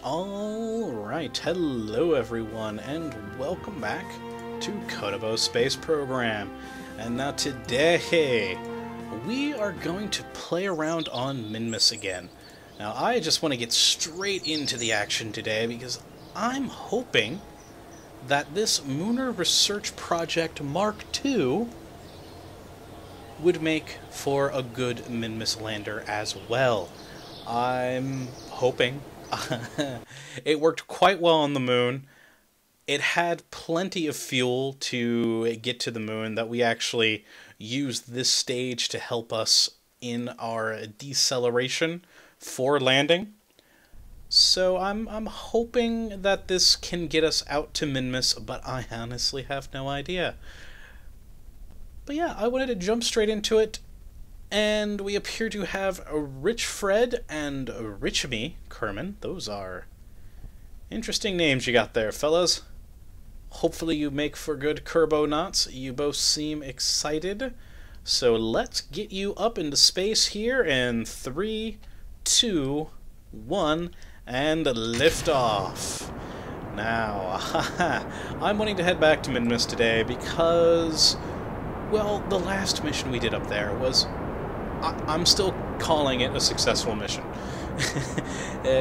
Alright, hello everyone, and welcome back to Kottabos Space Program. And now today, we are going to play around on Minmus again. Now, I just want to get straight into the action today, because I'm hoping that this Munar Research Project Mark II would make for a good Minmus lander as well. I'm hoping. It worked quite well on the moon. It had plenty of fuel to get to the moon that we actually used this stage to help us in our deceleration for landing. So I'm hoping that this can get us out to Minmus, but I honestly have no idea. But yeah, I wanted to jump straight into it. And we appear to have a Rich Fred and a Rich Me, Kerbin. Those are interesting names you got there, fellas. Hopefully you make for good Kerbonauts. You both seem excited. So let's get you up into space here in 3, 2, 1, and lift off. Now, I'm wanting to head back to Minmus today because, well, the last mission we did up there was... I'm still calling it a successful mission,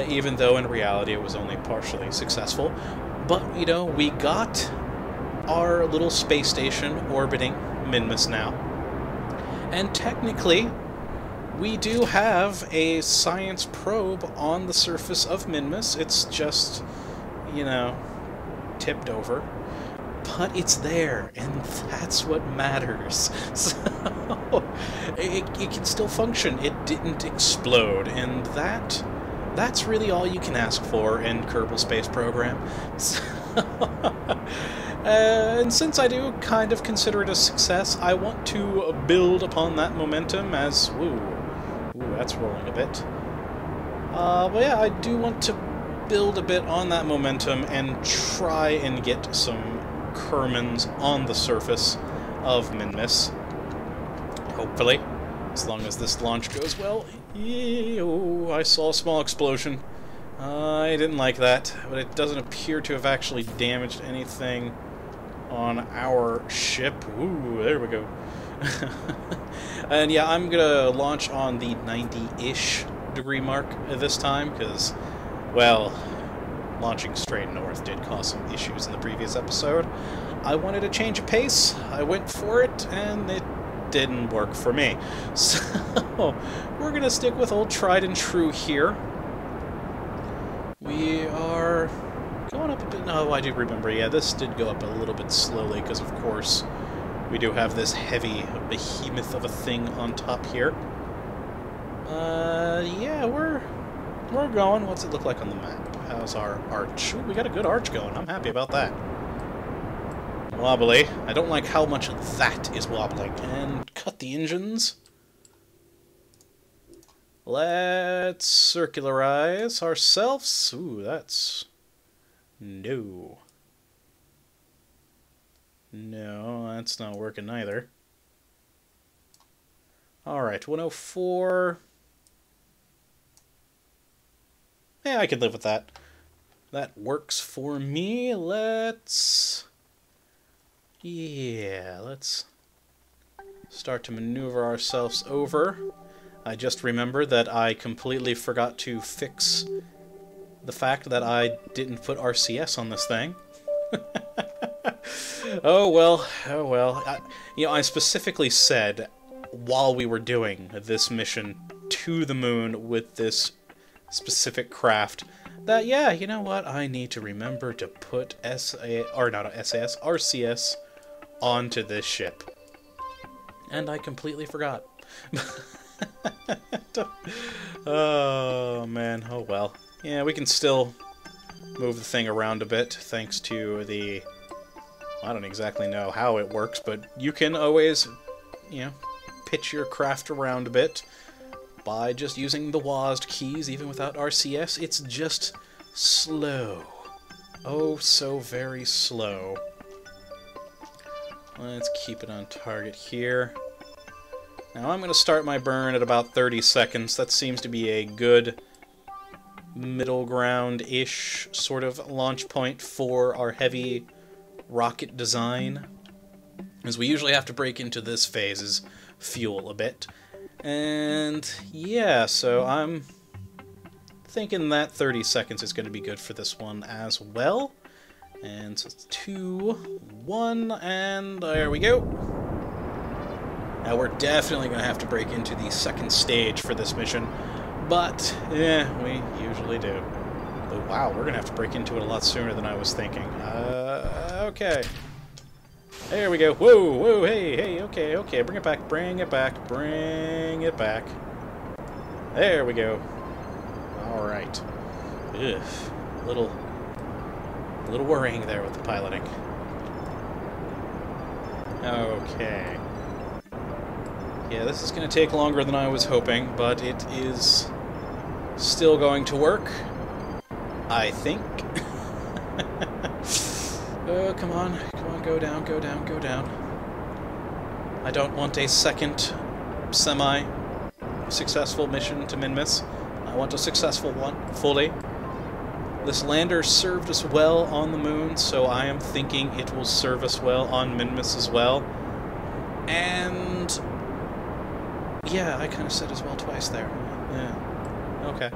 even though in reality it was only partially successful. But, you know, we got our little space station orbiting Minmus now. And technically, we do have a science probe on the surface of Minmus. It's just, you know, tipped over. But it's there, and that's what matters. So, it can still function. It didn't explode, and that's really all you can ask for in Kottabos Space Program. So, and since I do kind of consider it a success, I want to build upon that momentum as... Ooh, that's rolling a bit. But yeah, I do want to build a bit on that momentum and try and get some Kerbins on the surface of Minmus. Hopefully. As long as this launch goes well. Oh, I saw a small explosion. I didn't like that, but it doesn't appear to have actually damaged anything on our ship. Ooh, there we go. And yeah, I'm gonna launch on the 90-ish degree mark this time, because, well... launching straight north did cause some issues in the previous episode. I wanted a change of pace, I went for it, and it didn't work for me. So, we're gonna stick with old tried and true here. We are going up a bit... No, I do remember, yeah, this did go up a little bit slowly, because of course we do have this heavy behemoth of a thing on top here. Yeah, we're going. What's it look like on the map? How's our arch? Ooh, we got a good arch going. I'm happy about that. Wobbly. I don't like how much that is wobbling. And cut the engines. Let's circularize ourselves. Ooh, that's... No. No, that's not working either. Alright, 104... Yeah, I could live with that. That works for me. Let's start to maneuver ourselves over. I just remembered that I completely forgot to fix the fact that I didn't put RCS on this thing. Oh well, oh well. You know, I specifically said while we were doing this mission to the moon with this specific craft that, yeah, you know what, I need to remember to put RCS onto this ship. And I completely forgot. Oh man, oh well. Yeah, we can still move the thing around a bit thanks to the... I don't exactly know how it works, but you can always, you know, pitch your craft around a bit by just using the WASD keys, even without RCS. It's just slow. Oh, so very slow. Let's keep it on target here. Now I'm going to start my burn at about 30 seconds. That seems to be a good middle ground-ish sort of launch point for our heavy rocket design, as we usually have to break into this phase's fuel a bit. And yeah, so I'm thinking that 30 seconds is going to be good for this one as well. And so it's 2, 1, and there we go. Now we're definitely going to have to break into the second stage for this mission, but yeah, we usually do. But wow, we're going to have to break into it a lot sooner than I was thinking. Okay. There we go. Whoa, whoa, hey, okay, okay, bring it back, bring it back, bring it back. There we go. Alright. Ugh. A little worrying there with the piloting. Okay. Yeah, this is going to take longer than I was hoping, but it is still going to work, I think. Oh, come on, go down, go down, go down. I don't want a second semi-successful mission to Minmus. I want a successful one, fully. This lander served us well on the moon, so I am thinking it will serve us well on Minmus as well. And yeah, I kind of said as well twice there. Yeah. Okay.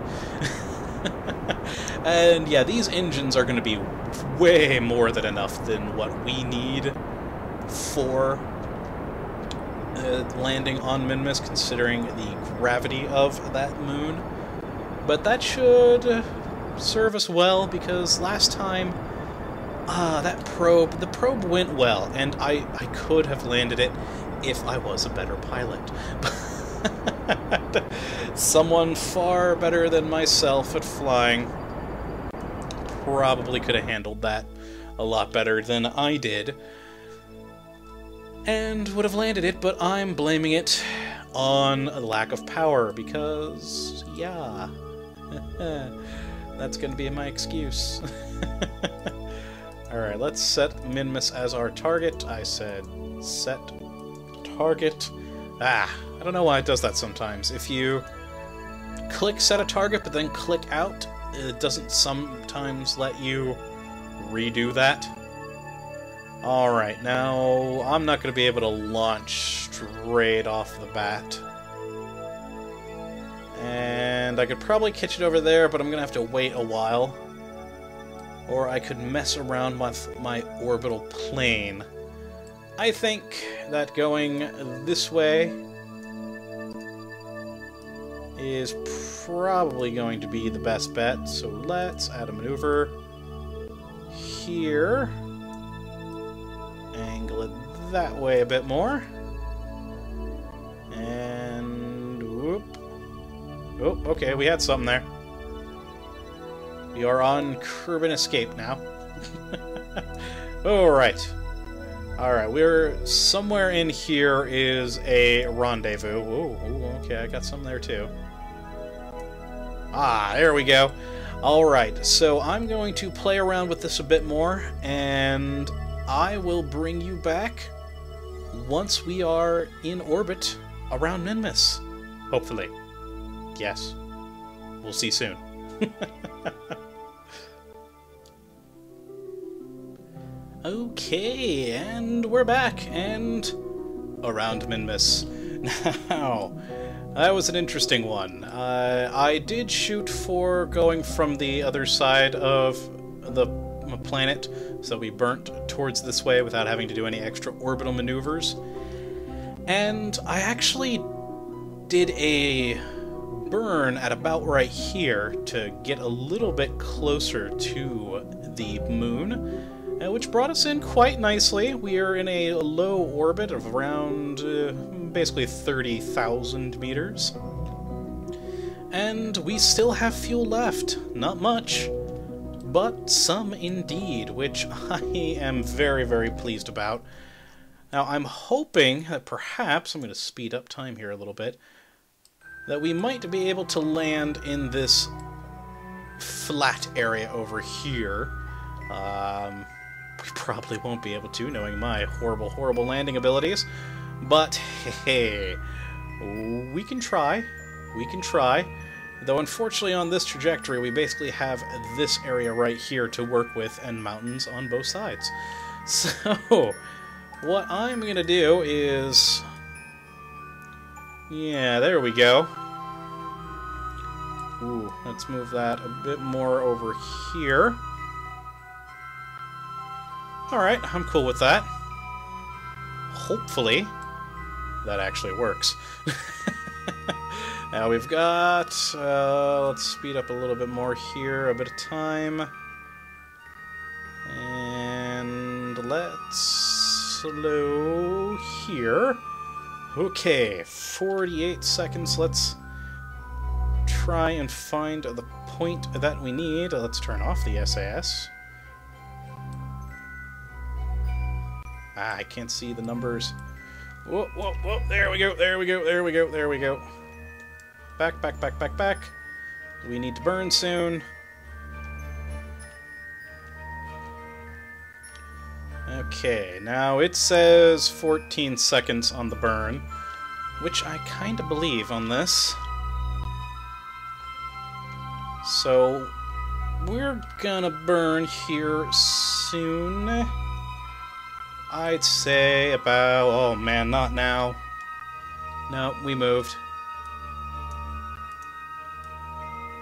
And yeah, these engines are going to be way more than enough than what we need for landing on Minmus, considering the gravity of that moon. But that should serve us well, because last time, the probe went well, and I could have landed it if I was a better pilot. Someone far better than myself at flying probably could have handled that a lot better than I did, and would have landed it, but I'm blaming it on a lack of power, because, yeah, that's going to be my excuse. Alright, let's set Minmus as our target. I said set target. I don't know why it does that sometimes. If you click set a target but then click out, it doesn't sometimes let you redo that. Alright, now I'm not going to be able to launch straight off the bat. And I could probably catch it over there, but I'm going to have to wait a while. Or I could mess around with my orbital plane. I think that going this way is probably going to be the best bet. So let's add a maneuver here. Angle it that way a bit more. And whoop. Oh, okay, we had something there. We are on Kerbin escape now. Alright. Alright, we're somewhere in here is a rendezvous. Ooh, okay, I got some there too. There we go. Alright, so I'm going to play around with this a bit more, and I will bring you back once we are in orbit around Minmus. Hopefully. Yes. We'll see soon. Okay, and we're back, and around Minmus. Now, that was an interesting one. I did shoot for going from the other side of the planet, so we burnt towards this way without having to do any extra orbital maneuvers. And I actually did a burn at about right here to get a little bit closer to the moon, which brought us in quite nicely. We are in a low orbit of around basically 30,000 meters. And we still have fuel left. Not much, but some indeed, which I am very, very pleased about. Now, I'm hoping that perhaps, I'm going to speed up time here a little bit, that we might be able to land in this flat area over here. We probably won't be able to, knowing my horrible, horrible landing abilities. But, hey, we can try. We can try. Though unfortunately on this trajectory we basically have this area right here to work with and mountains on both sides. So, what I'm going to do is... yeah, there we go. Ooh, let's move that a bit more over here. Alright, I'm cool with that. Hopefully, that actually works. Now we've got... let's speed up a little bit more here, a bit of time. And let's slow here. Okay, 48 seconds. Let's try and find the point that we need. Let's turn off the SAS. Ah, I can't see the numbers. Whoa, whoa, whoa, there we go, there we go, there we go, there we go. Back, back, back, back, back. We need to burn soon. Okay, now it says 14 seconds on the burn, which I kind of believe on this. So, we're gonna burn here soon. I'd say about... oh man, not now. No, we moved.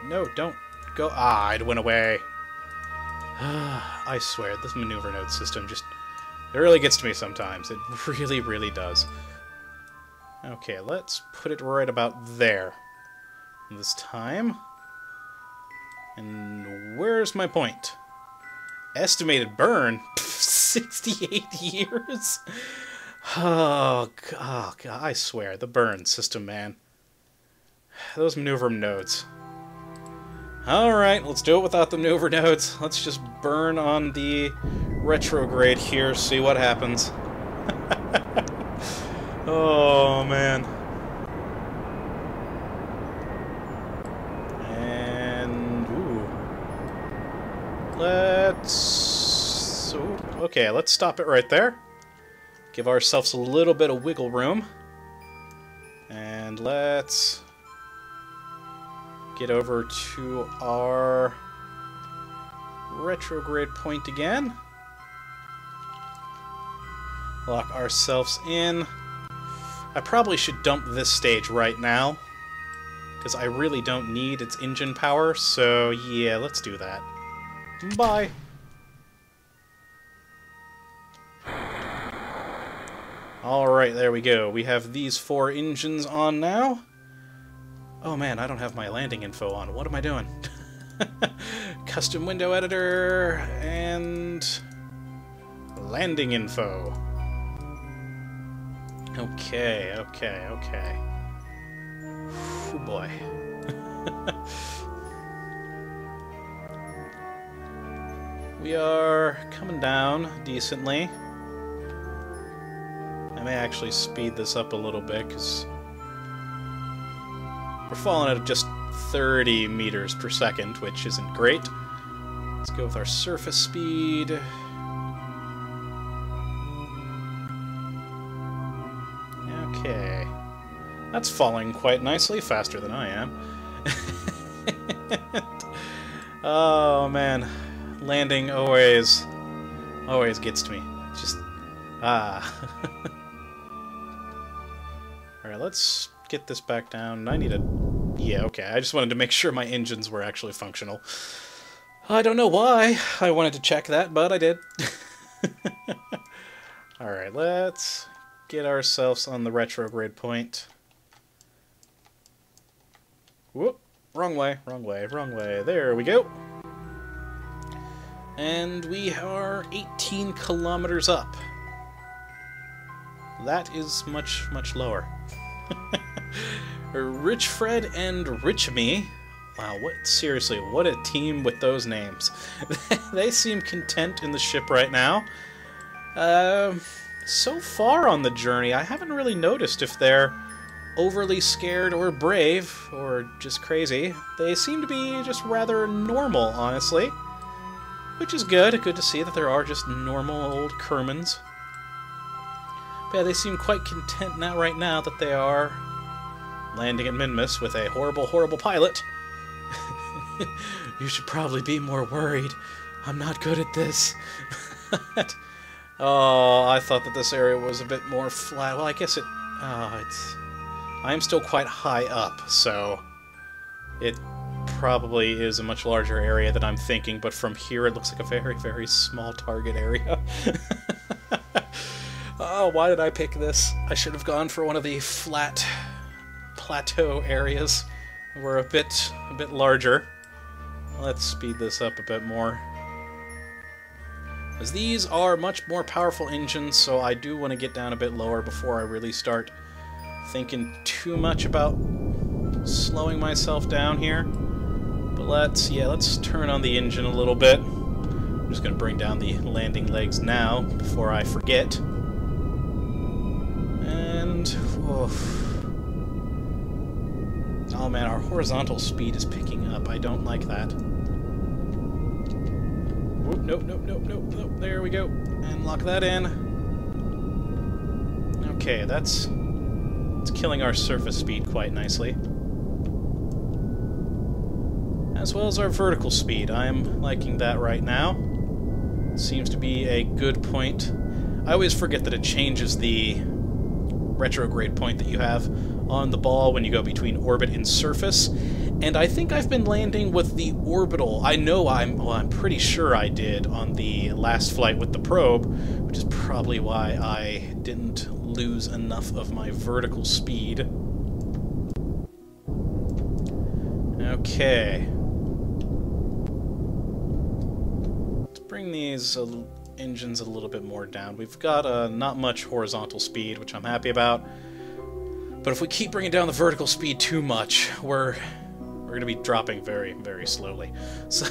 No, don't go... ah, it went away. I swear, this maneuver node system just... it really gets to me sometimes. It really, really does. Okay, let's put it right about there. This time. And where's my point? Estimated burn? 68 years? Oh, God, I swear, the burn system, man. Those maneuver nodes. Alright, let's do it without the maneuver nodes. Let's just burn on the retrograde here, see what happens. Oh, man. And, ooh. Let's... ooh, okay, let's stop it right there. Give ourselves a little bit of wiggle room. And let's... get over to our retrograde point again. Lock ourselves in. I probably should dump this stage right now, because I really don't need its engine power, so yeah, let's do that. Bye! Alright, there we go. We have these 4 engines on now. Oh man, I don't have my landing info on. What am I doing? Custom window editor and landing info. Okay, okay, okay. Oh boy. We are coming down decently. I may actually speed this up a little bit, because we're falling at just 30 meters per second, which isn't great. Let's go with our surface speed. Okay. That's falling quite nicely, faster than I am. Oh, man. Landing always gets to me. It's just... ah. Alright, let's get this back down. I need a... yeah, okay. I just wanted to make sure my engines were actually functional. I don't know why I wanted to check that, but I did. Alright, let's get ourselves on the retrograde point. Whoop! Wrong way, wrong way, wrong way. There we go. And we are 18 kilometers up. That is much, much lower. Rich Fred and Rich Me. Wow, seriously, what a team with those names. They seem content in the ship right now. So far on the journey, I haven't really noticed if they're overly scared or brave, or just crazy. They seem to be just rather normal, honestly. Which is good. Good to see that there are just normal old Kermans. But yeah, they seem quite content now, right now, that they are landing at Minmus with a horrible, horrible pilot. You should probably be more worried. I'm not good at this. Oh, I thought that this area was a bit more flat. Well, I guess it... I am still quite high up, so... It probably is a much larger area than I'm thinking, but from here it looks like a very, very small target area. Oh, why did I pick this? I should have gone for one of the flat plateau areas. We're a bit larger. Let's speed this up a bit more. As these are much more powerful engines, so I do want to get down a bit lower before I really start thinking too much about slowing myself down here. But let's turn on the engine a little bit. I'm just going to bring down the landing legs now before I forget. And... oh man, our horizontal speed is picking up. I don't like that. Nope. There we go. And lock that in. Okay, it's killing our surface speed quite nicely. As well as our vertical speed. I am liking that right now. Seems to be a good point. I always forget that it changes the retrograde point that you have on the ball when you go between orbit and surface. And I think I've been landing with the orbital. I'm pretty sure I did on the last flight with the probe, which is probably why I didn't lose enough of my vertical speed. Okay. Let's bring these engines a little bit more down. We've got not much horizontal speed, which I'm happy about. But if we keep bringing down the vertical speed too much, we're going to be dropping very, very slowly. So,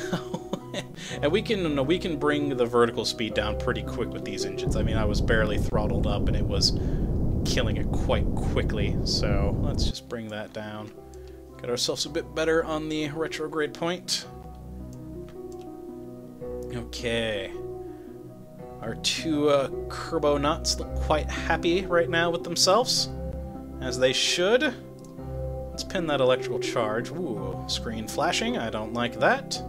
and we can bring the vertical speed down pretty quick with these engines. I mean, I was barely throttled up, and it was killing it quite quickly. So let's just bring that down. Get ourselves a bit better on the retrograde point. Okay. Our two Kerbonauts look quite happy right now with themselves, as they should. Let's pin that electrical charge. Ooh, screen flashing. I don't like that.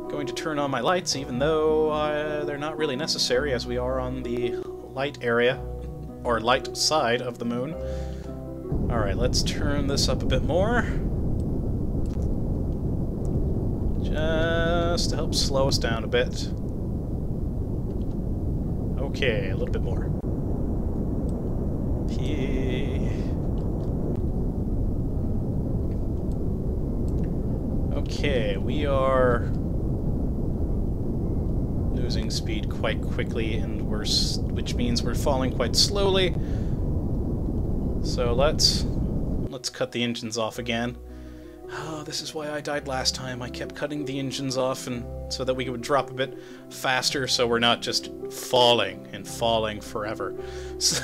Going to turn on my lights, even though they're not really necessary, as we are on the light area, or light side of the moon. Alright, let's turn this up a bit more. Just to help slow us down a bit. Okay, a little bit more. Okay, we are losing speed quite quickly, and which means we're falling quite slowly. So let's cut the engines off again. Oh, this is why I died last time. I kept cutting the engines off, and so that we would drop a bit faster, so we're not just falling and falling forever. So,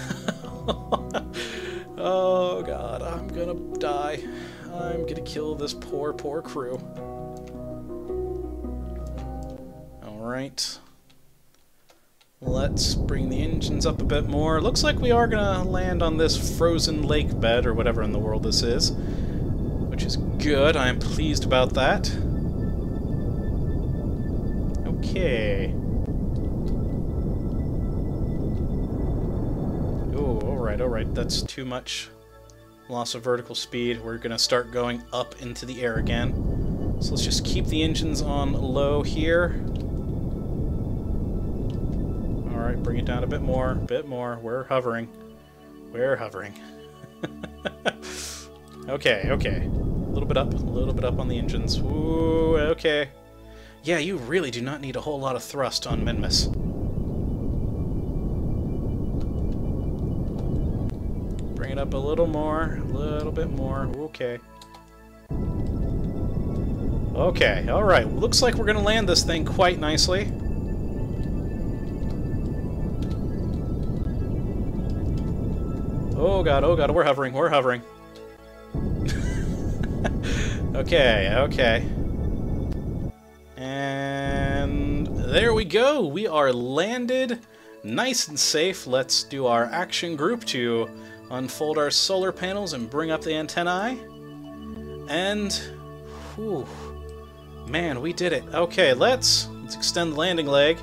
oh god, I'm gonna die. I'm gonna kill this poor, poor crew. Alright. Let's bring the engines up a bit more. Looks like we are gonna land on this frozen lake bed, or whatever in the world this is. Which is good. I'm pleased about that. Okay. Oh, alright. That's too much loss of vertical speed. We're gonna start going up into the air again. So let's just keep the engines on low here. Alright, bring it down a bit more, We're hovering. Okay. A little bit up on the engines. Ooh, okay. Yeah, you really do not need a whole lot of thrust on Minmus. Bring it up a little bit more. Okay. Okay, alright. Looks like we're gonna land this thing quite nicely. Oh god, we're hovering. Okay. And there we go. We are landed nice and safe. Let's do our action group to unfold our solar panels and bring up the antennae. And, whew, Man, we did it. Okay, let's extend the landing leg,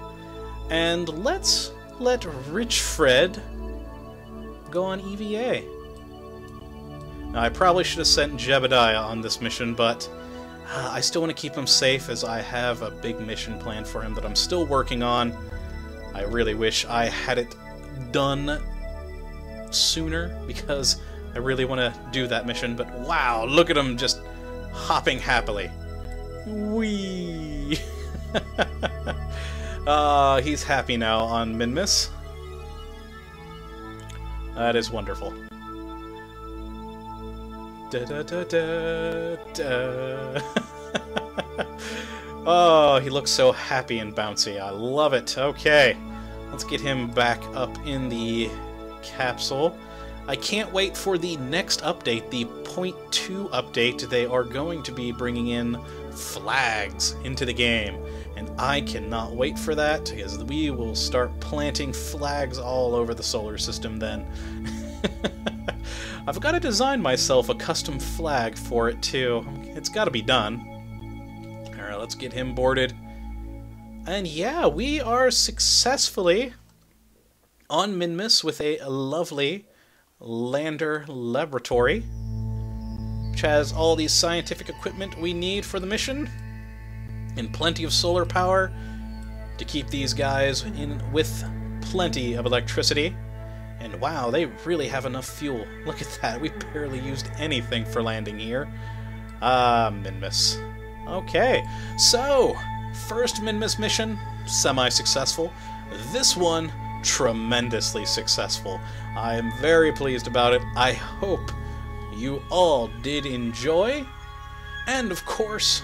and let's let Rich Fred go on EVA. Now, I probably should have sent Jebediah on this mission, but I still want to keep him safe, as I have a big mission planned for him that I'm still working on. I really wish I had it done sooner, because I really want to do that mission, but wow, look at him just hopping happily. Whee! He's happy now on Minmus. That is wonderful. Da da da da da. Oh, he looks so happy and bouncy. I love it. Okay, let's get him back up in the capsule. I can't wait for the next update, the 0.2 update. They are going to be bringing in flags into the game, and I cannot wait for that, because we will start planting flags all over the solar system then. I've got to design myself a custom flag for it too. It's got to be done. Alright, let's get him boarded. And yeah, we are successfully on Minmus with a lovely lander laboratory, which has all the scientific equipment we need for the mission, and plenty of solar power to keep these guys in with plenty of electricity. And wow, they really have enough fuel. Look at that, we barely used anything for landing here. Minmus. Okay, so, first Minmus mission, semi-successful. This one, tremendously successful. I am very pleased about it. I hope you all did enjoy, and of course,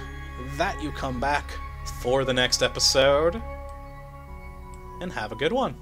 that you come back for the next episode, and have a good one.